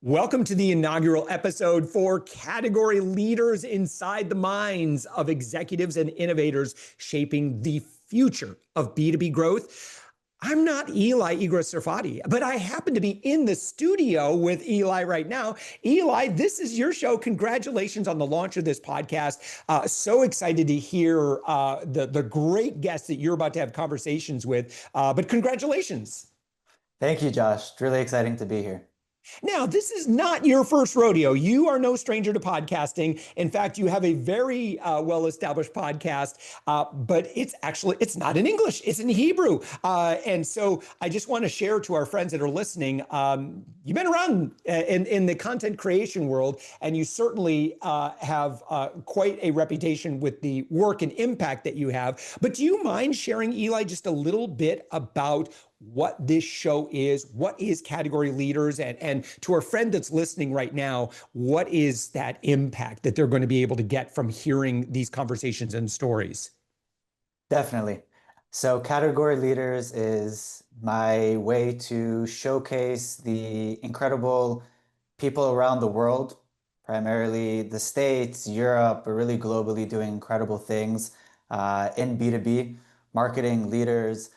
Welcome to the inaugural episode for category leaders inside the minds of executives and innovators shaping the future of B2B growth. I'm not Eli Igra Serfaty, but I happen to be in the studio with Eli right now. Eli, this is your show. Congratulations on the launch of this podcast. So excited to hear the great guests that you're about to have conversations with, but congratulations. Thank you, Josh. It's really exciting to be here. Now, this is not your first rodeo. You are no stranger to podcasting. In fact, you have a very well-established podcast, but it's not in English, it's in Hebrew. And so I just want to share to our friends that are listening, you've been around in the content creation world, and you certainly have quite a reputation with the work and impact that you have. But do you mind sharing, Eli, just a little bit about what this show is, what is Category Leaders, and to our friend that's listening right now, what is that impact that they're going to be able to get from hearing these conversations and stories? Definitely. So Category Leaders is my way to showcase the incredible people around the world, primarily the States, Europe, but really globally doing incredible things in B2B, marketing leaders,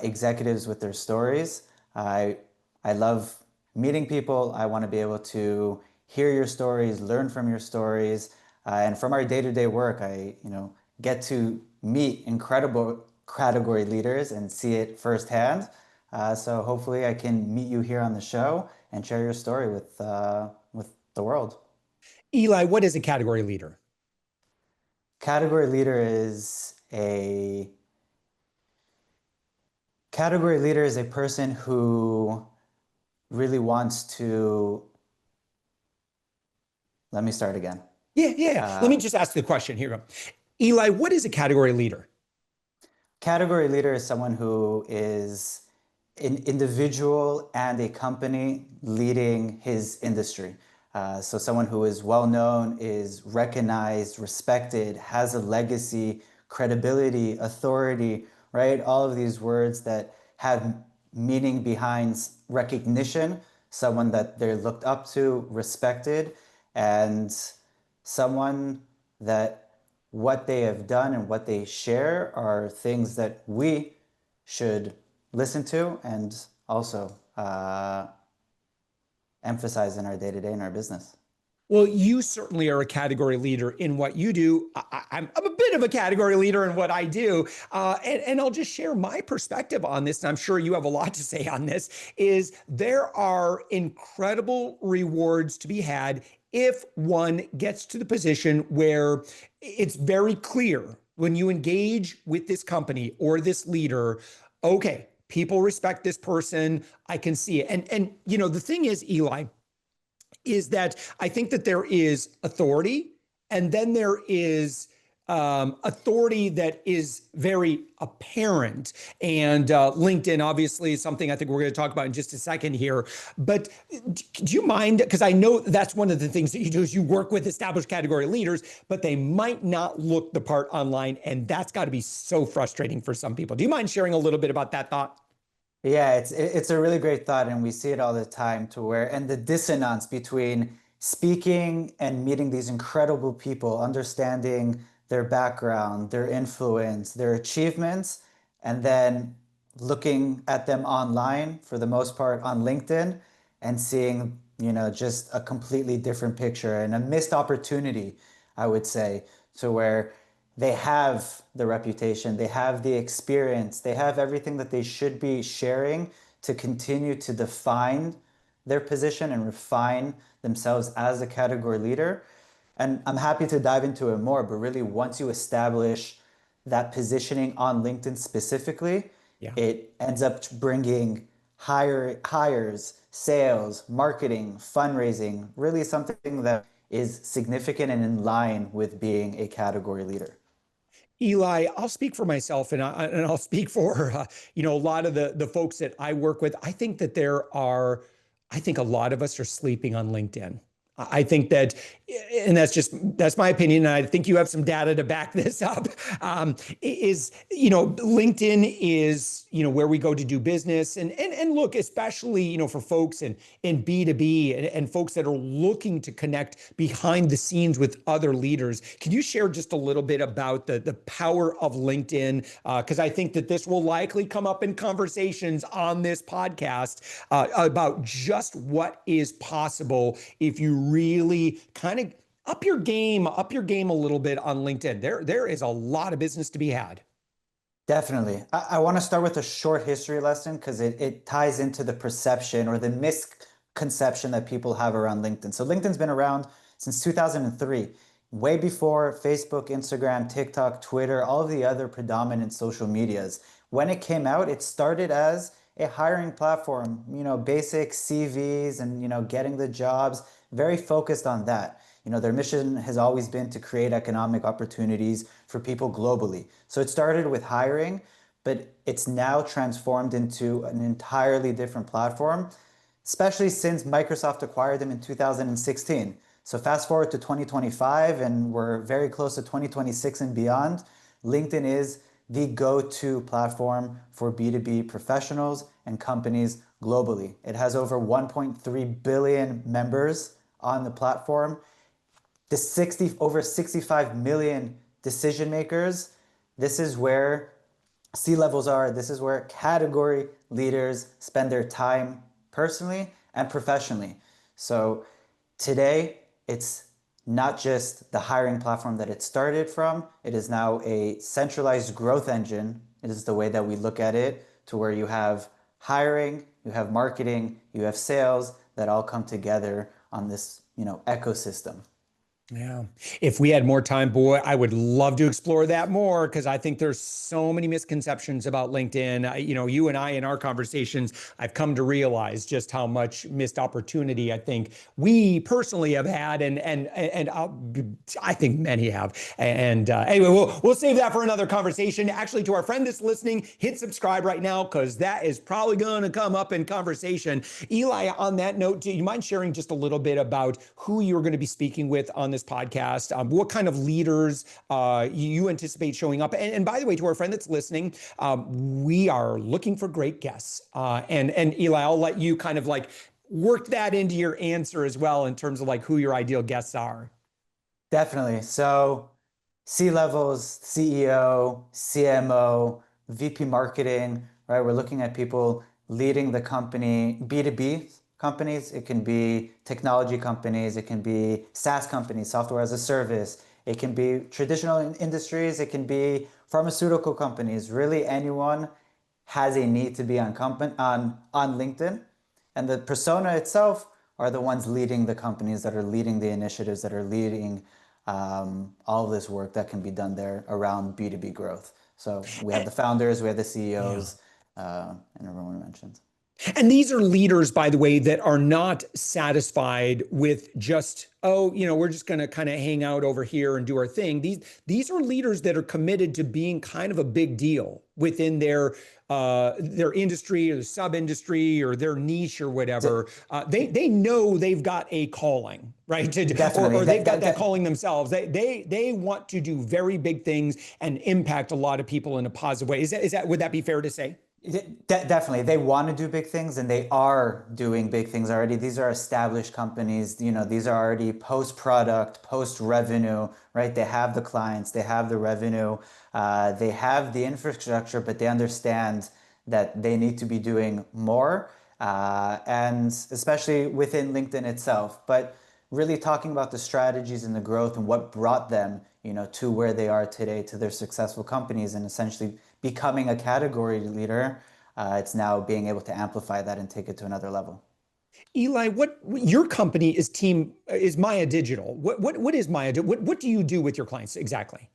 executives with their stories. I love meeting people. I want to be able to hear your stories, learn from your stories, and from our day-to-day work, I get to meet incredible category leaders and see it firsthand. So hopefully, I can meet you here on the show and share your story with the world. Eli, what is a category leader? Category leader is a person who really wants to, let me start again. Yeah. Let me just ask the question. Here we go. Eli, what is a category leader? Category leader is someone who is an individual and a company leading his industry. So someone who is well known, is recognized, respected, has a legacy, credibility, authority, right? All of these words that have meaning behind recognition, someone that they're looked up to, respected, and someone that what they have done and what they share are things that we should listen to and also emphasize in our day-to-day in our business. Well, you certainly are a category leader in what you do. I'm a bit of a category leader in what I do. And I'll just share my perspective on this, and I'm sure you have a lot to say on this, is there are incredible rewards to be had if one gets to the position where it's very clear when you engage with this company or this leader, okay, people respect this person, I can see it. And the thing is, Eli, is that I think that there is authority, and then there is authority that is very apparent. And LinkedIn, obviously, is something I think we're going to talk about in just a second here. But do you mind, because I know that's one of the things that you do is you work with established category leaders, but they might not look the part online, and that's got to be so frustrating for some people. Do you mind sharing a little bit about that thought? Yeah, it's a really great thought, and we see it all the time and the dissonance between speaking and meeting these incredible people, understanding their background, their influence, their achievements, and then looking at them online, for the most part on LinkedIn, and seeing, just a completely different picture and a missed opportunity, I would say, to where they have the reputation, they have the experience, they have everything that they should be sharing to continue to define their position and refine themselves as a category leader. And I'm happy to dive into it more, but really once you establish that positioning on LinkedIn specifically, it ends up bringing hires, sales, marketing, fundraising, really something that is significant and in line with being a category leader. Eli, I'll speak for myself, and I'll speak for a lot of the folks that I work with. I think that I think a lot of us are sleeping on LinkedIn. I think that, and that's my opinion. And I think you have some data to back this up. Is LinkedIn is where we go to do business, and look, especially for folks in B2B and folks that are looking to connect behind the scenes with other leaders. Can you share just a little bit about the power of LinkedIn? Because I think that this will likely come up in conversations on this podcast about just what is possible if you really kind of up your game a little bit on LinkedIn. There is a lot of business to be had. Definitely. I want to start with a short history lesson because it ties into the perception or the misconception that people have around LinkedIn. So LinkedIn's been around since 2003, way before Facebook, Instagram, TikTok, Twitter, all of the other predominant social medias. When it came out, it started as a hiring platform, basic CVs and, getting the jobs, very focused on that. Their mission has always been to create economic opportunities for people globally. So it started with hiring, but it's now transformed into an entirely different platform, especially since Microsoft acquired them in 2016. So fast forward to 2025, and we're very close to 2026 and beyond. LinkedIn is the go-to platform for B2B professionals and companies globally. It has over 1.3 billion members on the platform. Over 65 million decision makers. This is where C-levels are. This is where category leaders spend their time personally and professionally. So today, it's not just the hiring platform that it started from. It is now a centralized growth engine. It is the way that we look at it, to where you have hiring, you have marketing, you have sales that all come together on this, ecosystem. Yeah. If we had more time, boy, I would love to explore that more because I think there's so many misconceptions about LinkedIn. You and I in our conversations, I've come to realize just how much missed opportunity I think we personally have had, and I think many have. And anyway, we'll save that for another conversation. Actually, to our friend that's listening, hit subscribe right now because that is probably going to come up in conversation. Eli, on that note, do you mind sharing just a little bit about who you're going to be speaking with on this podcast, what kind of leaders you anticipate showing up? And by the way, to our friend that's listening, we are looking for great guests. And Eli, I'll let you kind of like work that into your answer as well in terms of like who your ideal guests are. Definitely. So C-levels, CEO, CMO, VP marketing, right? We're looking at people leading the company, B2B companies. It can be technology companies. It can be SaaS companies, software as a service. It can be traditional industries. It can be pharmaceutical companies. Really, anyone has a need to be on LinkedIn. And the persona itself are the ones leading the companies, that are leading the initiatives, that are leading all of this work that can be done there around B2B growth. So we have the founders, we have the CEOs, and everyone we mentioned. And these are leaders, by the way, that are not satisfied with just, we're just going to kind of hang out over here and do our thing. These are leaders that are committed to being kind of a big deal within their industry or sub-industry or their niche or whatever. They know they've got a calling, right? Definitely. Or they've got that calling themselves. They want to do very big things and impact a lot of people in a positive way. Would that be fair to say? Definitely. They want to do big things, and they are doing big things already. These are established companies. These are already post-product, post-revenue, right? They have the clients, they have the revenue, they have the infrastructure, but they understand that they need to be doing more, and especially within LinkedIn itself. But really talking about the strategies and the growth and what brought them, to where they are today, to their successful companies, and essentially becoming a category leader. It's now being able to amplify that and take it to another level. Eli, what your company is MAIA Digital. What is MAIA? What do you do with your clients exactly?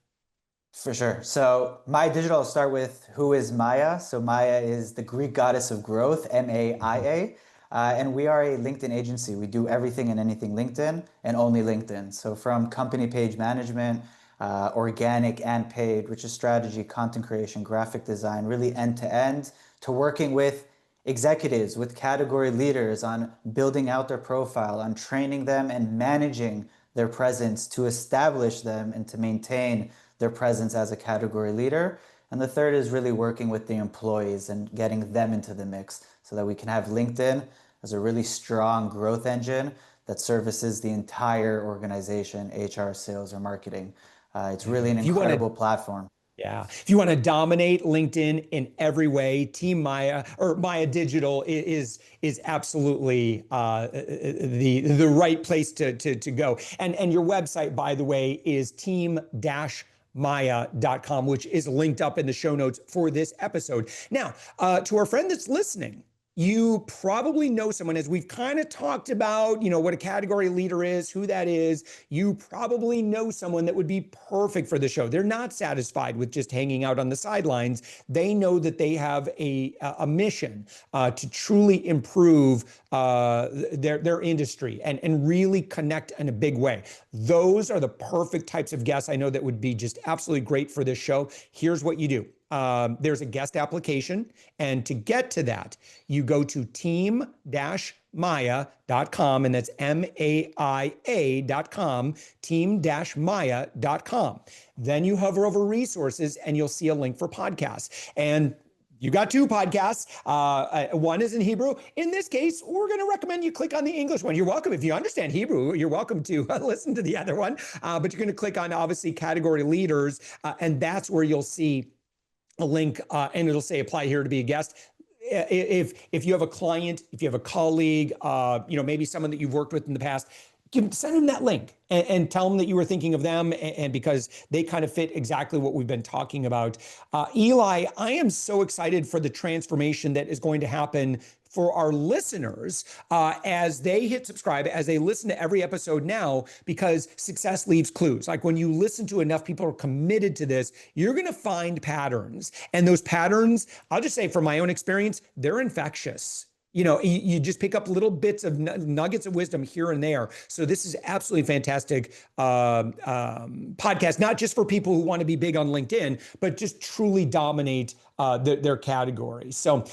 For sure. So MAIA Digital, I'll start with who is MAIA. So MAIA is the Greek goddess of growth, MAIA. And we are a LinkedIn agency. We do everything and anything LinkedIn, and only LinkedIn. So from company page management, organic and paid, which is strategy, content creation, graphic design, really end to end, to working with executives, with category leaders on building out their profile, on training them and managing their presence to establish them and to maintain their presence as a category leader. And the third is really working with the employees and getting them into the mix so that we can have LinkedIn as a really strong growth engine that services the entire organization, HR, sales, or marketing. It's really an If you want to incredible platform. Yeah. If you want to dominate LinkedIn in every way, Team MAIA or MAIA Digital is absolutely the right place to go. And your website, by the way, is team-maya.com, which is linked up in the show notes for this episode. Now, to our friend that's listening, you probably know someone, as we've kind of talked about, what a category leader is, who that is. You probably know someone that would be perfect for the show. They're not satisfied with just hanging out on the sidelines. They know that they have a mission to truly improve their industry and really connect in a big way. Those are the perfect types of guests I know that would be just absolutely great for this show. Here's what you do. There's a guest application. And to get to that, you go to team-maya.com, and that's MAIA.com, team-maya.com. Then you hover over resources and you'll see a link for podcasts. And you got two podcasts. One is in Hebrew. In this case, we're going to recommend you click on the English one. You're welcome. If you understand Hebrew, you're welcome to listen to the other one. But you're going to click on, obviously, category leaders. And that's where you'll see a link, and it'll say apply here to be a guest. If you have a client, if you have a colleague, maybe someone that you've worked with in the past, send them that link and tell them that you were thinking of them, and because they kind of fit exactly what we've been talking about. Eli, I am so excited for the transformation that is going to happen for our listeners as they hit subscribe, as they listen to every episode now, because success leaves clues. Like when you listen to enough people are committed to this, you're going to find patterns. And those patterns, I'll just say from my own experience, they're infectious. You just pick up little bits of nuggets of wisdom here and there. So this is absolutely fantastic podcast, not just for people who want to be big on LinkedIn, but just truly dominate their category. So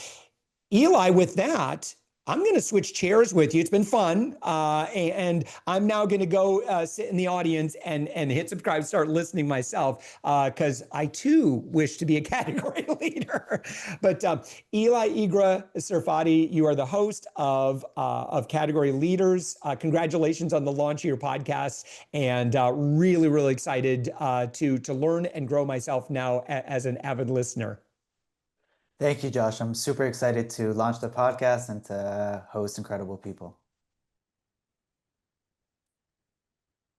Eli, with that, I'm going to switch chairs with you. It's been fun. And I'm now going to go sit in the audience and hit subscribe, start listening myself, because I too wish to be a category leader. But Eli Igra Serfaty, you are the host of Category Leaders. Congratulations on the launch of your podcast, and really, really excited to learn and grow myself now as an avid listener. Thank you, Josh. I'm super excited to launch the podcast and to host incredible people.